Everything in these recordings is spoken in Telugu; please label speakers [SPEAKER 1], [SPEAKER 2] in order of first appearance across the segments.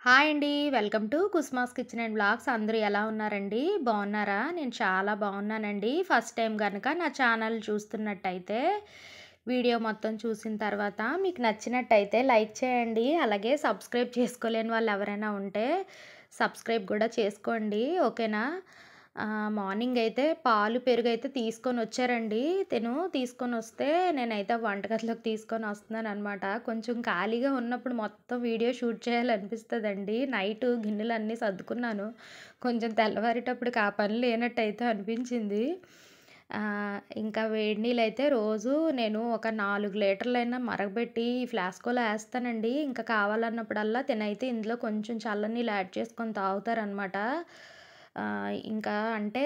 [SPEAKER 1] హాయ్ అండి. Welcome to కుస్మాస్ kitchen and vlogs. అందరూ ఎలా ఉన్నారండి? బాగున్నారా? నేను చాలా బాగున్నానండి. ఫస్ట్ టైం గనక నా ఛానల్ చూస్తున్నట్టయితే వీడియో మొత్తం చూసిన తర్వాత మీకు నచ్చినట్టయితే లైక్ చేయండి. అలాగే సబ్స్క్రైబ్ చేసుకోలేని వాళ్ళు ఎవరైనా ఉంటే సబ్స్క్రైబ్ కూడా చేసుకోండి. ఓకేనా? మార్నింగ్ అయితే పాలు, పెరుగైతే తీసుకొనొచ్చారండి. తీసుకొనొస్తే నేనైతే వంటగదిలోకి తీసుకొనొస్తున్నాననమాట. కొంచెం ఖాళీగా ఉన్నప్పుడు మొత్తం వీడియో షూట్ చేయాలనిపిస్తదండి. నైటు గిన్నెలన్నీ సర్దుకున్నాను. కొంచెం తెల్లవారేటప్పటికి ఆ పని లేనట్టయితే అనిపించింది. ఇంకా వేడి నీళ్ళైతే రోజు నేను ఒక 4 లీటర్లైనా మరగబెట్టి ఫ్లాస్కోలో ఏస్తానండి. ఇంకా కావాలన్నప్పుడల్లా తినైతే ఇందులో కొంచెం చల్లనీళ్ళు యాడ్ చేసుకొని తాగుతారనమాట. ఇంకా అంటే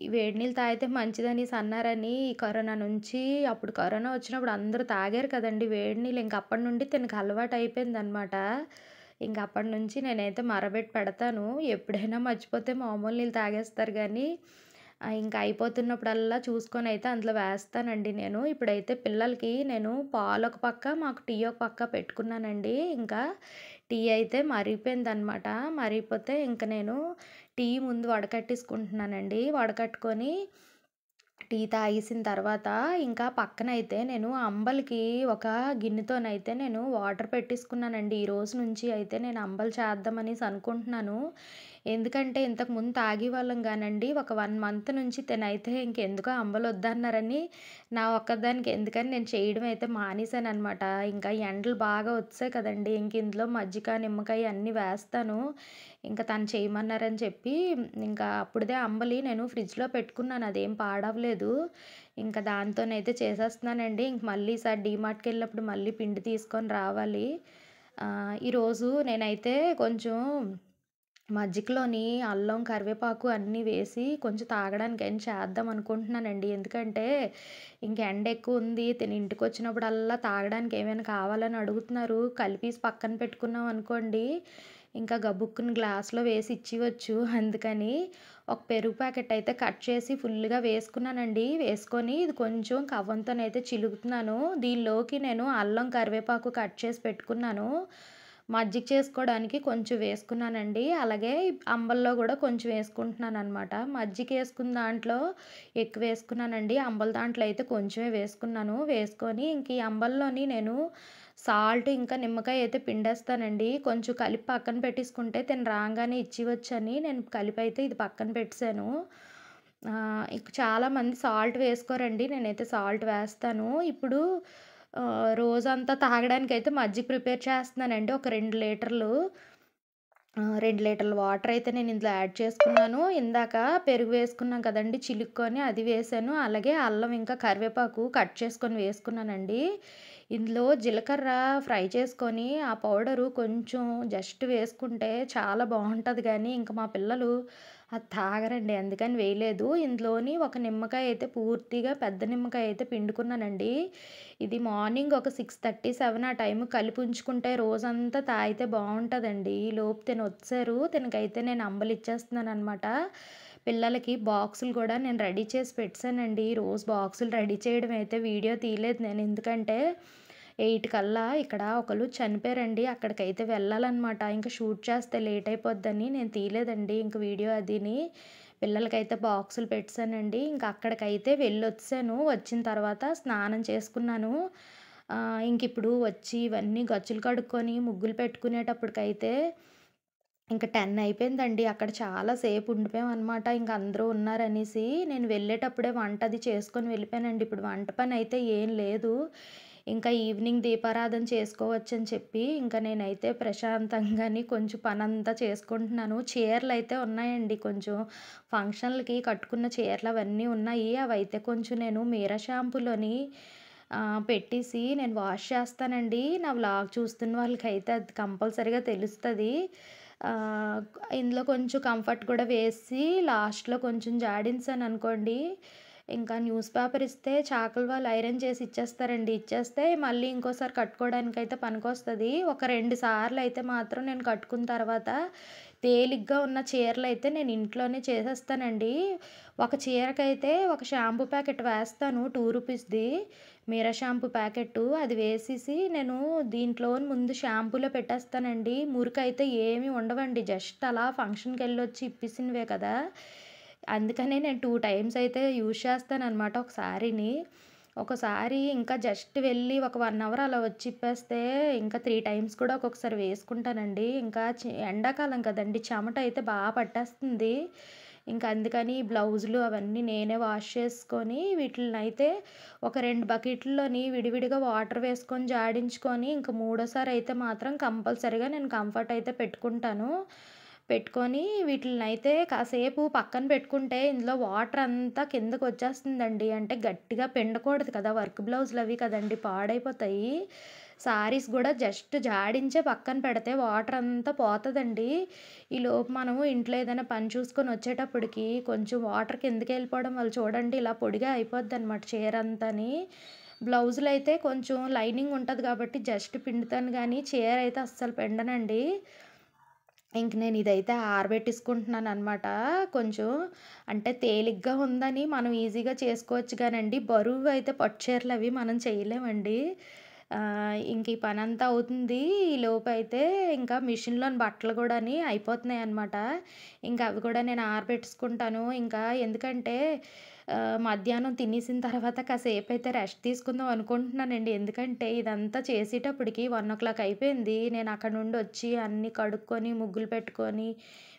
[SPEAKER 1] ఈ వేడి నీళ్ళు తాగితే మంచిదనేసి అన్నారని ఈ కరోనా నుంచి అప్పుడు కరోనా వచ్చినప్పుడు అందరూ తాగారు కదండీ వేడి నీళ్ళు. ఇంక అప్పటి నుండి తినకు అలవాటయిపోయిందనమాట. ఇంక అప్పటి నుంచి నేనైతే మరబెట్టి పెడతాను. ఎప్పుడైనా మర్చిపోతే మామూలు నీళ్ళు తాగేస్తారు గానీ, ఇంక అయిపోతున్నప్పుడల్లా చూసుకొనైతే అందులో వేస్తానండి నేను. ఇప్పుడైతే పిల్లలకి నేను పాలొక పక్క, మాకు టీ ఒక పక్క పెట్టుకున్నానండి. ఇంకా టీ అయితే మరిగిపోయిందనమాట. మరిగిపోతే ఇంక నేను టీ ముందు వడకట్టేసుకుంటున్నానండి. వడకట్టుకొని టీ తాగేసిన తర్వాత ఇంకా పక్కనైతే నేను అంబలికి ఒక గిన్నెతోనైతే నేను వాటర్ పెట్టేసుకున్నానండి. ఈ రోజు నుంచి అయితే నేను అంబలి చేద్దామనేసి అనుకుంటున్నాను. ఎందుకంటే ఇంతకుముందు తాగేవాళ్ళం గానండి. ఒక 1 మంత్ నుంచి తినైతే ఇంకెందుకో అంబలొద్దన్నారని నా ఒక్కదానికి ఎందుకని నేను చేయడం అయితే మానేశాననమాట. ఇంకా ఎండలు బాగా వచ్చాయి కదండీ! ఇంక ఇందులో మజ్జిగ, నిమ్మకాయ అన్నీ వేస్తాను. ఇంకా తను చేయమన్నారని చెప్పి ఇంకా అప్పుడిదే అంబలి నేను ఫ్రిడ్జ్‌లో పెట్టుకున్నాను. అదేం పాడవ్వలేదు. ఇంకా దాంతోనైతే చేసేస్తున్నానండి. ఇంక మళ్ళీ ఈసారి డీమార్ట్‌కెళ్ళినప్పుడు మళ్ళీ పిండి తీసుకొని రావాలి. ఈరోజు నేనైతే కొంచెం మజ్జిగలోని అల్లం, కరివేపాకు అన్నీ వేసి కొంచెం తాగడానికైనా చేద్దాం అనుకుంటున్నానండి. ఎందుకంటే ఇంక ఎండ ఎక్కువుంది. తిను ఇంటికొచ్చినప్పుడల్లా తాగడానికి ఏమైనా కావాలని అడుగుతున్నారు. కలిపేసి పక్కన పెట్టుకున్నాం అనుకోండి, ఇంకా గబుక్కున గ్లాస్‌లో వేసి ఇచ్చేయవచ్చు. అందుకని ఒక పెరుగు ప్యాకెట్ అయితే కట్ చేసి ఫుల్లుగా వేసుకున్నానండి. వేసుకొని ఇది కొంచెం కవ్వంతోనైతే చిలుకుతున్నాను. దీనిలోకి నేను అల్లం, కరివేపాకు కట్ చేసి పెట్టుకున్నాను. మజ్జిగ చేసుకోవడానికి కొంచెం వేసుకున్నానండి. అలాగే అంబల్లో గూడా కొంచెం వేసుకుంటున్నాననమాట. మజ్జిగేసుకున్న దాంట్లో ఎక్కువేసుకున్నానండి. అంబల దాంట్లో అయితే కొంచెమే వేసుకున్నాను. వేసుకొని ఇంక ఈ అంబల్లోని నేను సాల్ట్ ఇంకా నిమ్మకాయ అయితే పిండేస్తానండి. కొంచెం కలిపి పక్కన పెట్టేసుకుంటే తిను రాంగానే ఇచ్చేయవచ్చని నేను కలిపైతే ఇది పక్కన పెట్టేసాను. ఇక చాలామంది సాల్ట్ వేసుకోరండి. నేనైతే సాల్ట్ వేస్తాను. ఇప్పుడు రోజంతా తాగడానికైతే మజ్జిగ ప్రిపేర్ చేస్తున్నానండి. ఒక 2 లీటర్లు. 2 లీటర్ల వాటర్ అయితే నేను ఇందులో యాడ్ చేసుకున్నాను. ఇందాక పెరుగు వేసుకున్నాం కదండీ! చిలుక్కొని అది వేసాను. అలాగే అల్లం ఇంకా కరివేపాకు కట్ చేసుకొని వేసుకున్నానండి. ఇందులో జీలకర్ర ఫ్రై చేసుకొని ఆ పౌడరు కొంచెం జస్ట్ వేసుకుంటే చాలా బావుంటది గానీ, ఇంక మా పిల్లలు అది తాగరండి. అందుకని వేయలేదు. ఇందులోని ఒక నిమ్మకాయ అయితే పూర్తిగా పెద్ద నిమ్మకాయ అయితే పిండుకున్నానండి. ఇది మార్నింగ్ ఒక 6:30, 7 ఆ టైంకి కలిపి ఉంచుకుంటే రోజంతా తాగితే బావుంటదండి. ఈలోపు తినొచ్చేసారు. తినకైతే నేను అంబలిచ్చేస్తున్నాననమాట. పిల్లలకి బాక్సులు గూడా నేను రెడీ చేసి పెట్టేసానండి. రోజు బాక్సులు రెడీ చేయడం అయితే వీడియో తీయలేదు నేను. ఎందుకంటే 8 కల్లా ఇక్కడ ఒకళ్ళు చనిపోయారండి. అక్కడికైతే వెళ్ళాలనమాట. ఇంక షూట్ చేస్తే లేట్ అయిపోద్దని నేను తీయలేదండి ఇంక వీడియో అదిని. పిల్లలకైతే బాక్సులు పెట్టేసానండి. ఇంక అక్కడికైతే వెళ్ళొచ్చేసాను. వచ్చిన తర్వాత స్నానం చేసుకున్నాను. ఇంకిప్పుడు వచ్చి ఇవన్నీ గచ్చులు కడుక్కొని ముగ్గులు పెట్టుకునేటప్పటికైతే ఇంక 10 అయిపోయిందండి. అక్కడ చాలా సేపు ఉండిపోయామనమాట. ఇంక అందరూ ఉన్నారనేసి. నేను వెళ్ళేటప్పుడే వంట అది చేసుకొని వెళ్ళిపోయానండి. ఇప్పుడు వంట పనైతే ఏం లేదు. ఇంకా ఈవినింగ్ దీపారాధన చేసుకోవచ్చని చెప్పి, ఇంక నేనైతే ప్రశాంతంగాని కొంచెం పనంతా చేసుకుంటున్నాను. చీరలైతే ఉన్నాయండి కొంచెం. ఫంక్షన్‌లకి కట్టుకున్న చీరలవన్నీ ఉన్నాయి. అవైతే కొంచెం నేను మీరా షాంపూలోని పెట్టేసి నేను వాష్ చేస్తానండి. నా వ్లాగ్ చూస్తున్న వాళ్ళకైతే అది కంపల్సరీగా తెలుస్తది. ఆహ్, ఇందులో కొంచెం కంఫర్ట్ కూడా వేసి లాస్ట్‌లో కొంచెం జాడించాననుకోండి, ఇంకా న్యూస్ పేపర్ ఇస్తే చాకలి వాళ్ళు ఐరన్ చేసి ఇచ్చేస్తారండి. ఇచ్చేస్తే మళ్ళీ ఇంకోసారి కట్టుకోవడానికైతే పనికొస్తది. ఒక 2 సార్లయితే మాత్రం నేను కట్టుకున్న తర్వాత తేలిగ్గా ఉన్న చీరలైతే నేను ఇంట్లోనే చేసేస్తానండి. ఒక చీరకైతే ఒక షాంపూ ప్యాకెట్ వేస్తాను 2 రూపీస్‌ది. మీరా షాంపూ ప్యాకెట్టు అది వేసేసి నేను దీంట్లో ముందు షాంపూలో పెట్టేస్తానండి. మురికైతే ఏమి ఉండవండి. జస్ట్ అలా ఫంక్షన్‌కెళ్ళొచ్చి ఇప్పేసినవే కదా! అందుకనే నేను 2 టైమ్స్ అయితే యూజ్ చేస్తాననమాట ఒక శారీని. ఒకసారి ఇంకా జస్ట్ వెళ్ళి ఒక 1 అవర్ అలా వచ్చి ఇప్పేస్తే ఇంకా 3 టైమ్స్ కూడా ఒక్కొక్కసారి వేసుకుంటానండి. ఇంకా ఎండాకాలం కదండీ! చెమట అయితే పట్టేస్తుంది. ఇంక అందుకని బ్లౌజులు అవన్నీ నేనే వాష్ చేసుకొని వీటిలనైతే ఒక 2 బకెట్‌ల్లోని విడివిడిగా వాటర్ వేసుకొని జాడించుకొని ఇంక మూడోసారి అయితే మాత్రం కంపల్సరీగా నేను కంఫర్ట్ అయితే పెట్టుకుంటాను. పెట్టుకొని వీటిలనైతే కాసేపు పక్కన పెట్టుకుంటే ఇందులో వాటర్ అంతా కిందకొచ్చేస్తుందండి. అంటే గట్టిగా పిండకూడదు కదా! వర్క్ బ్లౌజులవి కదండీ! పాడైపోతాయి. శారీస్ గూడా జస్ట్ జాడించే పక్కన పెడితే వాటర్ అంతా పోతదండి. ఈలోపు మనము ఇంట్లో ఏదైనా పని చూసుకొని వచ్చేటప్పటికి కొంచెం వాటర్ కిందకెళ్ళిపోవడం వల్ల చూడండి ఇలా పొడిగా అయిపోద్దనమాట చీరంతాని. బ్లౌజులైతే కొంచెం లైనింగ్ ఉంటది కాబట్టి జస్ట్ పిండుతాను గానీ, చీరైతే అస్సలు పిండనండి. ఇంక నేను ఇదైతే ఆరబెట్టేసుకుంటున్నాననమాట. కొంచెం అంటే తేలిగ్గా ఉందని మనం ఈజీగా చేసుకోవచ్చు గానండి, బరువైతే పట్టు చీరలవి మనం చేయలేమండి. ఇంక ఈ పనంతా అవుతుంది. ఈలోపైతే ఇంకా మిషన్‌లోని బట్టలు గూడాని అయిపోతున్నాయనమాట. ఇంకా అవి కూడా నేను ఆరబెట్టేసుకుంటాను. ఇంకా ఎందుకంటే మధ్యాహ్నం తినేసిన తర్వాత కాసేపయితే రెస్ట్ తీసుకుందాం అనుకుంటున్నానండి. ఎందుకంటే ఇదంతా చేసేటప్పటికి 1:00 అయిపోయింది. నేను అక్కడి నుండొచ్చి అన్నీ కడుక్కొని, ముగ్గులు పెట్టుకొని,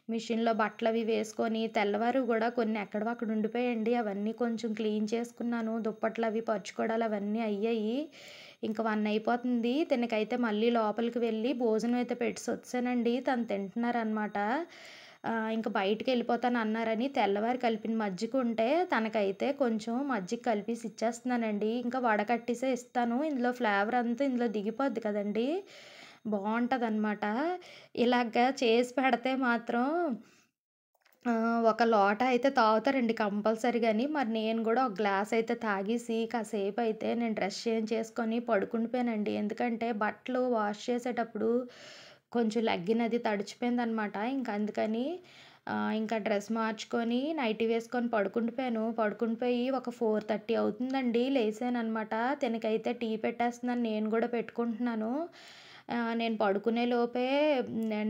[SPEAKER 1] మిషన్‌లో బట్టలవి వేసుకొని, తెల్లవారు గూడా కొన్ని ఎక్కడివి అక్కడ ఉండిపోయాయండి. అవన్నీ కొంచెం క్లీన్ చేసుకున్నాను. దుప్పట్లవి పరుచుకోవడాలు అవన్నీ అయ్యాయి. ఇంక 1 అయిపోతుంది. తినకైతే మళ్ళీ లోపలికి వెళ్ళి భోజనం అయితే పెట్టేసొచ్చేసానండి. తను తింటున్నారనమాట. ఇంక బయటికెళ్ళిపోతానన్నారని తెల్లవారి కలిపిన మజ్జిగుంటే తనకైతే కొంచెం మజ్జిగ కలిపేసి ఇచ్చేస్తున్నానండి. ఇంకా వడకట్టేసే ఇస్తాను. ఇందులో ఫ్లేవర్ అంతా ఇందులో దిగిపోద్ది కదండీ! బావుంటదనమాట. ఇలాగ చేసి పెడితే మాత్రం ఒక లోట అయితే తాగుతారండి కంపల్సరీగాని. మరి నేను గూడా ఒక గ్లాస్ అయితే తాగేసి కాసేపయితే నేను డ్రెస్ చేంజ్ చేసుకొని పడుకుండిపోయానండి. ఎందుకంటే బట్టలు వాష్ చేసేటప్పుడు కొంచెం లెగ్గిన్ అది తడిచిపోయిందనమాట. ఇంక అందుకని ఇంకా డ్రెస్ మార్చుకొని నైటీ వేసుకొని పడుకుండిపోయాను. పడుకుండిపోయి ఒక 4:30 అవుతుందండి. లేసాననమాట. తినకైతే టీ పెట్టేస్తున్నాను. నేను గూడా పెట్టుకుంటున్నాను. నేను పడుకునే లోపే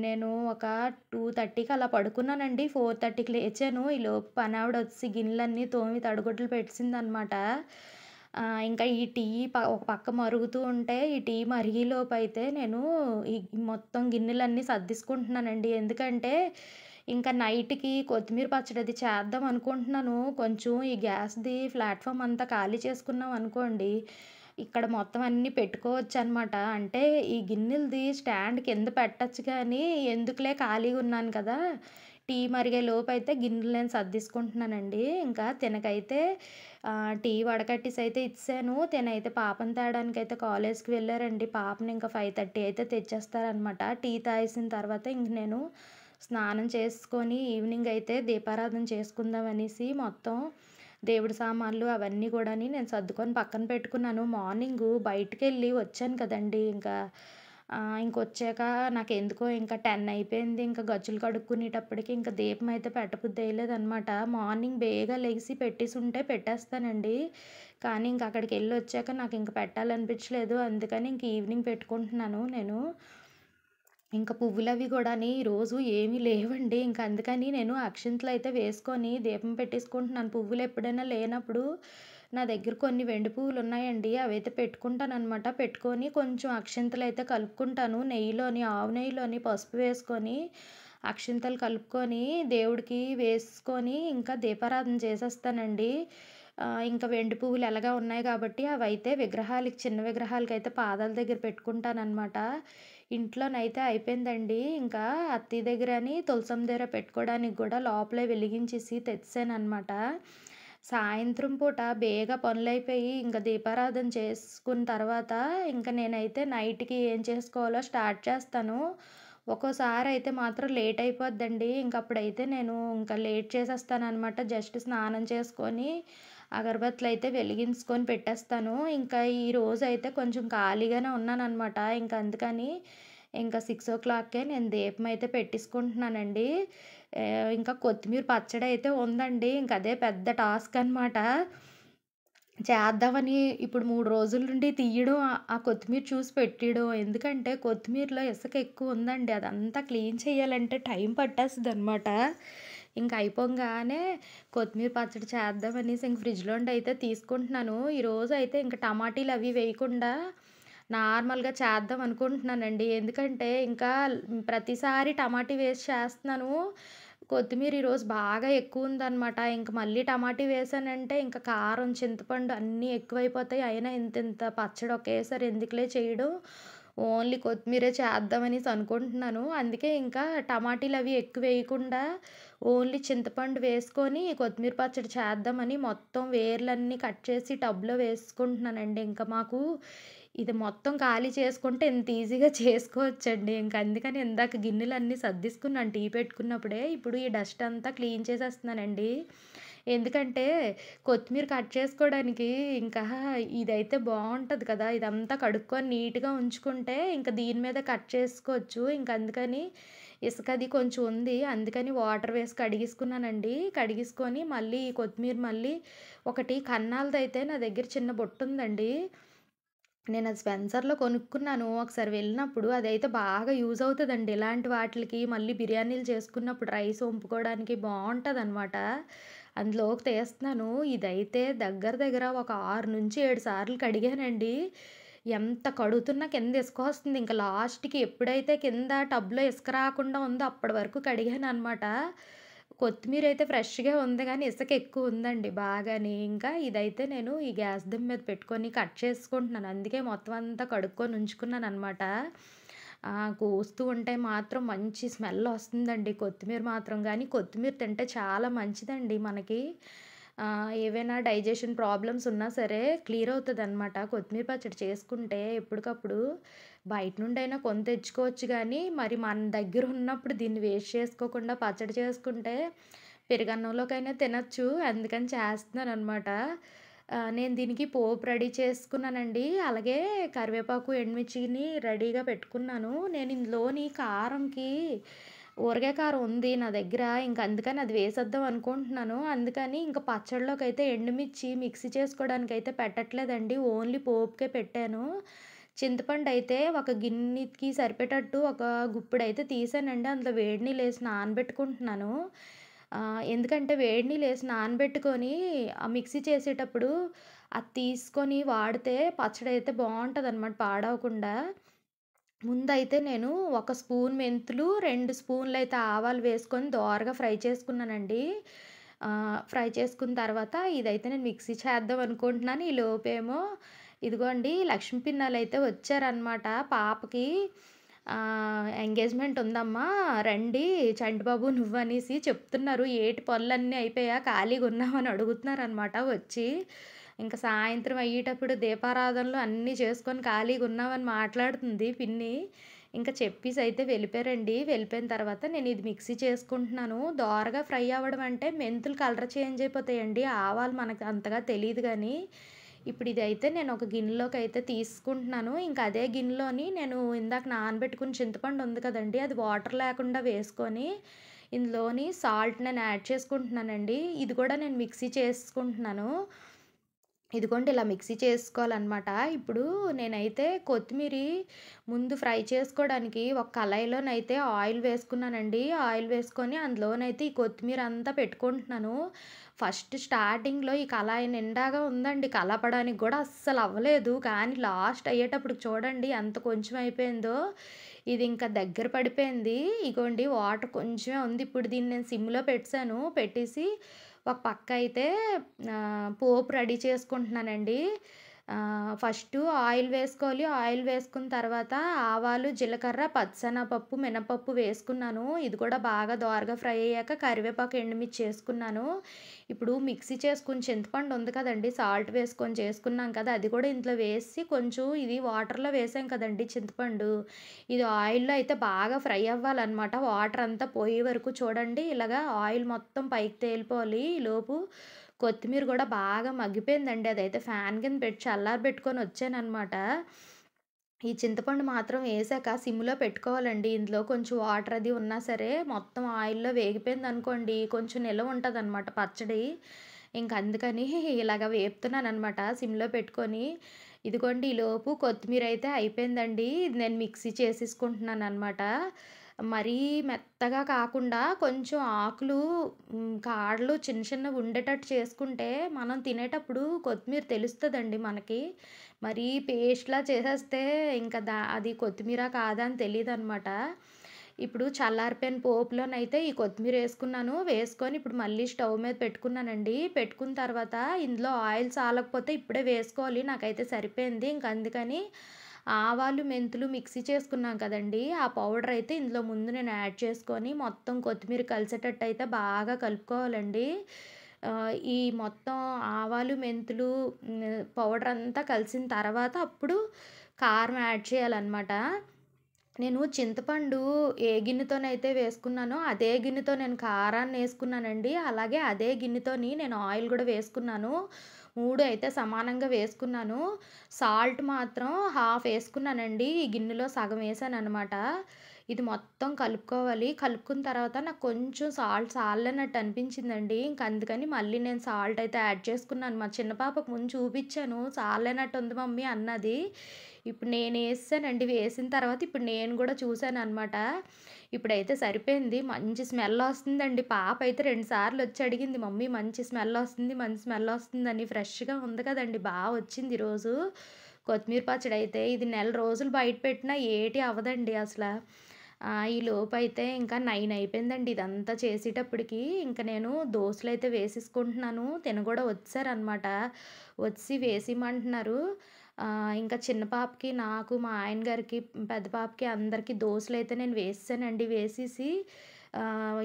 [SPEAKER 1] నేను ఒక 2:30కి అలా పడుకున్నానండి. 4:30కి లేచాను. ఈలోపు పనావిడొచ్చి గిన్నెలన్నీ తోమి తడిగుడ్డలు పెట్టేసిందనమాట. ఇంకా ఈ టీ ఒక పక్క మరుగుతూ ఉంటే, ఈ టీ మరిగేలోపయితే నేను ఈ మొత్తం గిన్నెలన్నీ సర్దేసుకుంటున్నానండి. ఎందుకంటే, ఇంకా నైట్‌కి కొత్తిమీర పచ్చడి అది చేద్దాం అనుకుంటున్నాను. కొంచెం ఈ గ్యాస్‌ది ప్లాట్‌ఫార్మ్ అంతా ఖాళీ చేసుకున్నాం అనుకోండి, ఇక్కడ మొత్తం అన్నీ పెట్టుకోవచ్చనమాట. అంటే ఈ గిన్నెలది స్టాండ్ కింద పెట్టొచ్చు కానీ, ఎందుకులే ఖాళీగున్నాను కదా! టీ మరిగే లోపైతే గిన్నెలు నేను సర్దేసుకుంటున్నానండి. ఇంకా తినకైతే టీ వడకట్టేసయితే ఇచ్చేసాను. తినైతే పాపని తేడానికైతే కాలేజ్‌కి వెళ్ళారండి. పాపని ఇంకా 5:30 అయితే తెచ్చేస్తారనమాట. టీ తాగేసిన తర్వాత ఇంక నేను స్నానం చేసుకొని ఈవినింగ్ అయితే దీపారాధన చేసుకుందాం అనేసి మొత్తం దేవుడి సామాన్లు అవన్నీ కూడాని నేను సర్దుకొని పక్కన పెట్టుకున్నాను. మార్నింగు బయటికెళ్ళి వచ్చాను కదండీ! ఇంకా ఇంకొచ్చాక నాకెందుకో ఇంకా 10 అయిపోయింది. ఇంకా గచ్చులు కడుక్కునేటప్పటికి ఇంకా దీపం అయితే పెట్టబుద్దెయలేదనమాట. మార్నింగ్ బేగా లెగిసి పెట్టేసుంటే పెట్టేస్తానండి. కానీ ఇంక అక్కడికెళ్ళొచ్చాక నాకింక పెట్టాలనిపించలేదు. అందుకని ఇంక ఈవినింగ్ పెట్టుకుంటున్నాను నేను. ఇంక పువ్వులవి గూడాని ఈరోజు ఏమీ లేవండి. ఇంక అందుకని నేను అక్షింతలయితే వేసుకొని దీపం పెట్టేసుకుంటున్నాను. పువ్వులెప్పుడైనా లేనప్పుడు నా దగ్గర కొన్ని వెండి పువ్వులున్నాయండి. అవైతే పెట్టుకుంటాననమాట. పెట్టుకొని కొంచెం అక్షింతలయితే కలుపుకుంటాను. నెయ్యిలోని, ఆవు నెయ్యిలోని పసుపు వేసుకొని, అక్షింతలు కలుపుకొని, దేవుడికి వేసుకొని, ఇంకా దీపారాధన చేసేస్తానండి. ఇంకా వెండి పువ్వులు ఎలాగా ఉన్నాయి గాబట్టి అవైతే విగ్రహాలకి చిన్న విగ్రహాలకైతే పాదాల దగ్గర పెట్టుకుంటాననమాట. ఇంట్లోనైతే అయిపోయిందండి. ఇంకా అత్తయ్య దగ్గరని తులసమ్మ దగ్గర పెట్టుకోవడానికి గూడా లోపలే వెలిగించేసి తెచ్చేసాననమాట. సాయంత్రం పూట బేగా పనులైపోయి ఇంక దీపారాధన చేసుకున్న తర్వాత ఇంక నేనైతే నైట్‌కి ఏం చేసుకోవాలో స్టార్ట్ చేస్తాను. ఒక్కోసారయితే మాత్రం లేట్ అయిపోద్దండి. ఇంకప్పుడైతే నేను ఇంకా లేట్ చేసేస్తాననమాట. జస్ట్ స్నానం చేసుకొని అగరబత్తులయితే వెలిగించుకొని పెట్టేస్తాను. ఇంకా ఈరోజైతే కొంచెం ఖాళీగానే ఉన్నాననమాట. ఇంక అందుకని ఇంకా 6:00కే నేను దీపమైతే పెట్టేసుకుంటున్నానండి. ఇంకా కొత్తిమీర పచ్చడయితే ఉందండి. ఇంక అదే పెద్ద టాస్క్ అనమాట. చేద్దామని ఇప్పుడు 3 రోజుల నుండి తీయడం, ఆ కొత్తిమీర చూసి పెట్టేయడం. ఎందుకంటే కొత్తిమీరలో ఇసక ఎక్కువ ఉందండి. అదంతా క్లీన్ చేయాలంటే టైం పట్టేస్తదనమాట. ఇంక అయిపోంగానే కొత్తిమీర పచ్చడి చేద్దామనేసి ఇంక ఫ్రిడ్జ్‌లో నుండి అయితే తీసుకుంటున్నాను. ఈరోజైతే ఇంక టమాటీలు అవి వేయకుండా నార్మల్‌గా చేద్దాం అనుకుంటున్నానండి. ఎందుకంటే ఇంకా ప్రతిసారి టమాటీ వేసి చేస్తున్నాను. కొత్తిమీర ఈరోజు బాగా ఎక్కువుందనమాట. ఇంక మళ్ళీ టమాటీ వేసానంటే ఇంక కారం, చింతపండు అన్నీ ఎక్కువైపోతాయి. అయినా ఇంతింత పచ్చడి ఒకేసారి ఎందుకులే చేయడం, ఓన్లీ కొత్తిమీరే చేద్దామనేసి అనుకుంటున్నాను. అందుకే ఇంకా టమాటీలవి ఎక్కువేయకుండా ఓన్లీ చింతపండు వేసుకొని కొత్తిమీర పచ్చడి చేద్దామని మొత్తం వేర్లన్నీ కట్ చేసి టబ్‌లో వేసుకుంటున్నానండి. ఇంక మాకు ఇది మొత్తం ఖాళీ చేసుకుంటే ఇంత ఈజీగా చేసుకోవచ్చండి. ఇంక అందుకని ఇందాక గిన్నెలన్నీ సర్దేసుకున్నాను టీ పెట్టుకున్నప్పుడే. ఇప్పుడు ఈ డస్ట్ అంతా క్లీన్ చేసేస్తున్నానండి. ఎందుకంటే కొత్తిమీర కట్ చేసుకోవడానికి ఇంకా ఇదైతే బావుంటది కదా! ఇదంతా కడుక్కొని నీట్‌గా ఉంచుకుంటే ఇంక దీని మీద కట్ చేసుకోవచ్చు. ఇంక అందుకని ఇసకది కొంచెం ఉంది. అందుకని వాటర్ వేసి కడిగేసుకున్నానండి. కడిగేసుకొని మళ్ళీ ఈ కొత్తిమీర మళ్ళీ ఒకటి కన్నాలదైతే నా దగ్గర చిన్న బుట్టుందండి. నేనది స్పెన్సర్‌లో కొనుక్కున్నాను. ఒకసారి వెళ్ళినప్పుడు అదైతే బాగా యూజ్ అవుతదండి. ఇలాంటి వాటిలకి మళ్ళీ బిర్యానీలు చేసుకున్నప్పుడు రైస్ వంపుకోవడానికి బావుంటదనమాట. అందులోకి తీస్తున్నాను. ఇదైతే దగ్గర దగ్గర ఒక 6-7 సార్లు కడిగానండి. ఎంత కడుగుతున్నా కింద ఇసుకొస్తుంది. ఇంక లాస్ట్‌కి ఎప్పుడైతే కింద టబ్‌లో ఇసుక రాకుండా ఉందో అప్పటి వరకు కడిగాననమాట. కొత్తిమీరైతే ఫ్రెష్‌గా ఉంది గానీ, ఇసక ఎక్కువుందండి బాగాని. ఇంకా ఇదైతే నేను ఈ గ్యాస్ దిమ్మ మీద పెట్టుకొని కట్ చేసుకుంటున్నాను. అందుకే మొత్తం అంతా కడుక్కొని ఉంచుకున్నాననమాట. కోస్తూ ఉంటే మాత్రం మంచి స్మెల్లొస్తుందండి కొత్తిమీర మాత్రం గానీ, కొత్తిమీర తింటే చాలా మంచిదండి మనకి. ఏవైనా డైజెషన్ ప్రాబ్లమ్స్ ఉన్నా సరే క్లియర్ అవుతదనమాట. కొత్తిమీర పచ్చడి చేసుకుంటే ఎప్పటికప్పుడు బయట నుండైనా కొని తెచ్చుకోవచ్చు గానీ, మరి మన దగ్గర ఉన్నప్పుడు దీన్ని వేస్ట్ చేసుకోకుండా పచ్చడి చేసుకుంటే పెరుగన్నంలోకైనా తినొచ్చు. అందుకని చేస్తున్నాననమాట. నేను దీనికి పోపు రెడీ చేసుకున్నానండి. అలాగే కరివేపాకు, ఎండుమిర్చిని రెడీగా పెట్టుకున్నాను. నేను ఇందులోని కారంకి ఊరగాయ కారం ఉంది నా దగ్గర. ఇంక అందుకని అది వేసేద్దాం అనుకుంటున్నాను. అందుకని ఇంక పచ్చడిలోకైతే ఎండుమిర్చి మిక్సీ చేసుకోవడానికైతే పెట్టట్లేదండి. ఓన్లీ పోపుకే పెట్టాను. చింతపండయితే ఒక గిన్నెకి సరిపేటట్టు ఒక గుప్పెడైతే తీసానండి. అందులో వేడి నీళ్ళేసి నానబెట్టుకుంటున్నాను. ఎందుకంటే వేడి నీళ్ళేసి నానబెట్టుకొని మిక్సీ చేసేటప్పుడు అది తీసుకొని వాడితే పచ్చడైతే బావుంటదనమాట పాడవకుండా. ముందైతే నేను ఒక స్పూన్ మెంతులు, 2 స్పూన్‌లయితే ఆవాలు వేసుకొని దోరగా ఫ్రై చేసుకున్నానండి. ఫ్రై చేసుకున్న తర్వాత ఇదైతే నేను మిక్సీ చేద్దాం అనుకుంటున్నాను. ఈలోపేమో ఇదిగోండి లక్ష్మీ పిన్నాలైతే వచ్చారనమాట. పాపకి ఎంగేజ్‌మెంట్ ఉందమ్మా రండి చంటిబాబు నువ్వనేసి చెప్తున్నారు. ఏటి పనులన్నీ అయిపోయా ఖాళీగున్నావని అడుగుతున్నారనమాట వచ్చి. ఇంక సాయంత్రం అయ్యేటప్పుడు దీపారాధనలు అన్నీ చేసుకొని ఖాళీగున్నామని మాట్లాడుతుంది పిన్ని. ఇంక చెప్పేసయితే వెళ్ళిపోయారండి. వెళ్ళిపోయిన తర్వాత నేనిది మిక్సీ చేసుకుంటున్నాను. దోరగా ఫ్రై అవ్వడం అంటే మెంతులు కలర్ చేంజ్ అయిపోతాయండి. ఆవాలు మనకు అంతగా తెలీదు గానీ. ఇప్పుడిదైతే నేను ఒక గిన్నెలోకైతే తీసుకుంటున్నాను. ఇంక అదే గిన్నెలోని నేను ఇందాక నానబెట్టుకున్న చింతపండు ఉంది కదండీ! అది వాటర్ లేకుండా వేసుకొని, ఇందులోని సాల్ట్ నేను యాడ్ చేసుకుంటున్నానండి. ఇది కూడా నేను మిక్సీ చేసుకుంటున్నాను. ఇదిగోండి ఇలా మిక్సీ చేసుకోవాలనమాట. ఇప్పుడు నేనైతే కొత్తిమీరి ముందు ఫ్రై చేసుకోవడానికి ఒక కళాయిలోనైతే ఆయిల్ వేసుకున్నానండి. ఆయిల్ వేసుకొని అందులోనైతే ఈ కొత్తిమీర అంతా పెట్టుకుంటున్నాను. ఫస్ట్ స్టార్టింగ్‌లో ఈ కళాయి నిండాగా ఉందండి. కలపడానికి గూడా అస్సలు అవ్వలేదు. కానీ లాస్ట్ అయ్యేటప్పటికి చూడండి ఎంత కొంచెం అయిపోయిందో. ఇది ఇంకా దగ్గర పడిపోయింది. ఇగోండి వాటర్ కొంచెమే ఉంది. ఇప్పుడు దీన్ని నేను సిమ్‌లో పెట్టేసాను. పెట్టేసి ఒక పక్క అయితే పోపు రెడీ చేసుకుంటున్నానండి. ఫస్టు ఆయిల్ వేసుకోవాలి. ఆయిల్ వేసుకున్న తర్వాత ఆవాలు, జీలకర్ర, పచ్చిశనగపప్పు, మినపప్పు వేసుకున్నాను. ఇది కూడా బాగా దోరగా ఫ్రై అయ్యాక కరివేపాకు, ఎండుమిర్చి చేసుకున్నాను. ఇప్పుడు మిక్సీ చేసుకున్న చింతపండు ఉంది కదండీ! సాల్ట్ వేసుకొని చేసుకున్నాం కదా! అది కూడా ఇందులో వేసి కొంచెం ఇది వాటర్‌లో వేసాం కదండీ చింతపండు. ఇది ఆయిల్‌లో అయితే బాగా ఫ్రై అవ్వాలనమాట. వాటర్ అంతా పోయే వరకు చూడండి ఇలాగా ఆయిల్ మొత్తం పైకి తేలిపోవాలి. ఈలోపు కొత్తిమీర గూడా బాగా మగ్గిపోయిందండి. అదైతే ఫ్యాన్ కింద పెట్టి చల్లారబెట్టుకొని వచ్చాననమాట. ఈ చింతపండు మాత్రం ఏసాక సిమ్‌లో పెట్టుకోవాలండి. ఇందులో కొంచెం వాటర్ అది ఉన్నా సరే మొత్తం ఆయిల్‌లో వేగిపోయిందనుకోండి కొంచెం నిలవ ఉంటదనమాట పచ్చడి. ఇంక అందుకని ఇలాగ వేపుతున్నాననమాట సిమ్‌లో పెట్టుకొని. ఇదిగోండి ఈలోపు కొత్తిమీరైతే అయిపోయిందండి. ఇది నేను మిక్సీ చేసేసుకుంటున్నాననమాట. మరీ మెత్తగా కాకుండా కొంచెం ఆకులు కాడలు చిన్న చిన్నవి ఉండేటట్టు చేసుకుంటే మనం తినేటప్పుడు కొత్తిమీర తెలుస్తదండి మనకి. మరీ పేస్ట్‌లా చేసేస్తే ఇంక అది కొత్తిమీర కాదా అని తెలీదనమాట. ఇప్పుడు చల్లారిపోయిన పోపులోనైతే ఈ కొత్తిమీరేసుకున్నాను. వేసుకొని ఇప్పుడు మళ్ళీ స్టవ్ మీద పెట్టుకున్నానండి. పెట్టుకున్న తర్వాత ఇందులో ఆయిల్ సాలకపోతే ఇప్పుడే వేసుకోవాలి. నాకైతే సరిపోయింది. ఇంక అందుకని ఆవాలు, మెంతులు మిక్సీ చేసుకున్నాం కదండీ! ఆ పౌడర్ అయితే ఇందులో ముందు నేను యాడ్ చేసుకొని మొత్తం కొత్తిమీర కలిసేటట్టయితే బాగా కలుపుకోవాలండి. ఈ మొత్తం ఆవాలు, మెంతులు పౌడర్ అంతా కలిసిన తర్వాత అప్పుడు కారం యాడ్ చేయాలనమాట. నేను చింతపండు ఏ గిన్నెతోనైతే వేసుకున్నానో, అదే గిన్నెతో నేను కారాన్నేసుకున్నానండి. అలాగే అదే గిన్నెతోని నేను ఆయిల్ గూడా వేసుకున్నాను. 3 అయితే సమానంగా వేసుకున్నాను. సాల్ట్ మాత్రం హాఫ్ ఏసుకున్నానండి. ఈ గిన్నెలో సగం ఏసాననమాట. ఇది మొత్తం కలుపుకోవాలి. కలుపుకున్న తర్వాత నాకు కొంచెం సాల్ట్ సాలనట్టు అనిపించిందండి. ఇంక అందుకని మళ్ళీ నేను సాల్ట్ అయితే యాడ్ చేసుకున్నాను. మా చిన్న పాపకు ముందు చూపిచ్చాను. సాలనట్టుంది మమ్మీ అన్నది. ఇప్పుడు నేనేసేసానండి. వేసిన తర్వాత ఇప్పుడు నేను గూడా చూసాననమాట. ఇప్పుడైతే సరిపోయింది. మంచి స్మెల్లొస్తుందండి. పాప అయితే 2 సార్లొచ్చి అడిగింది, "మమ్మీ మంచి స్మెల్లొస్తుంది, మంచి స్మెల్లొస్తుందని." ఫ్రెష్‌గా ఉంది కదండీ! వచ్చింది ఈరోజు. కొత్తిమీర పచ్చడైతే ఇది నెల రోజులు బయట పెట్టినా ఏటి అవ్వదండి అసల. ఈలోపైతే ఇంకా 9 అయిపోయిందండి ఇదంతా చేసేటప్పటికి. ఇంక నేను దోసలైతే వేసేసుకుంటున్నాను. తిన గూడా వచ్చారనమాట. వచ్చి వేసిమంటున్నారు. ఇంకా చిన్న పాపకి, నాకు, మా ఆయన గారికి, పెద్ద పాపకి అందరికి దోసలైతే నేను వేసేసానండి. వేసేసి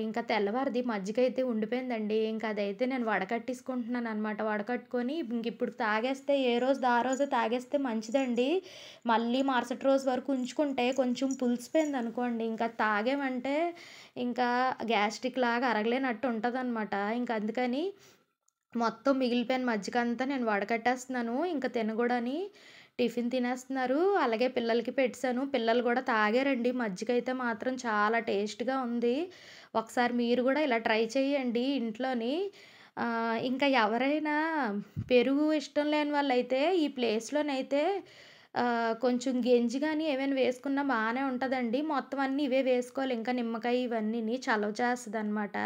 [SPEAKER 1] ఇంకా తెల్లవారిది మజ్జిగైతే ఉండిపోయిందండి. ఇంక అదైతే నేను వడకట్టేసుకుంటున్నాననమాట. వడకట్టుకొని ఇంకిప్పుడు తాగేస్తే ఏ రోజుది ఆ రోజే తాగేస్తే మంచిదండి. మళ్ళీ మరుసటి రోజు వరకు ఉంచుకుంటే కొంచెం పులిసిపోయిందనుకోండి, ఇంకా తాగామంటే ఇంకా గ్యాస్ట్రిక్‌లాగా అరగలేనట్టు ఉంటదనమాట. ఇంక అందుకని మొత్తం మిగిలిపోయిన మజ్జిగంతా నేను వడకట్టేస్తున్నాను. ఇంక తినగూడని టిఫిన్ తినేస్తున్నారు. అలాగే పిల్లలకి పెట్టేసాను. పిల్లలు గూడా తాగారండి. మజ్జిగైతే మాత్రం చాలా టేస్ట్‌గా ఉంది. ఒకసారి మీరు గూడా ఇలా ట్రై చేయండి ఇంట్లోని. ఇంకా ఎవరైనా పెరుగు ఇష్టం లేని వాళ్ళైతే ఈ ప్లేస్‌లోనైతే కొంచెం గెంజి గాని ఏమైనా వేసుకున్నా బానే ఉంటదండి. మొత్తం అన్నీ ఇవే వేసుకోవాలి. ఇంకా నిమ్మకాయ ఇవన్నీని చలవ చేస్తదనమాట.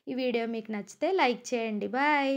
[SPEAKER 1] ఈ వీడియో మీకు నచ్చితే లైక్ చేయండి. బాయ్.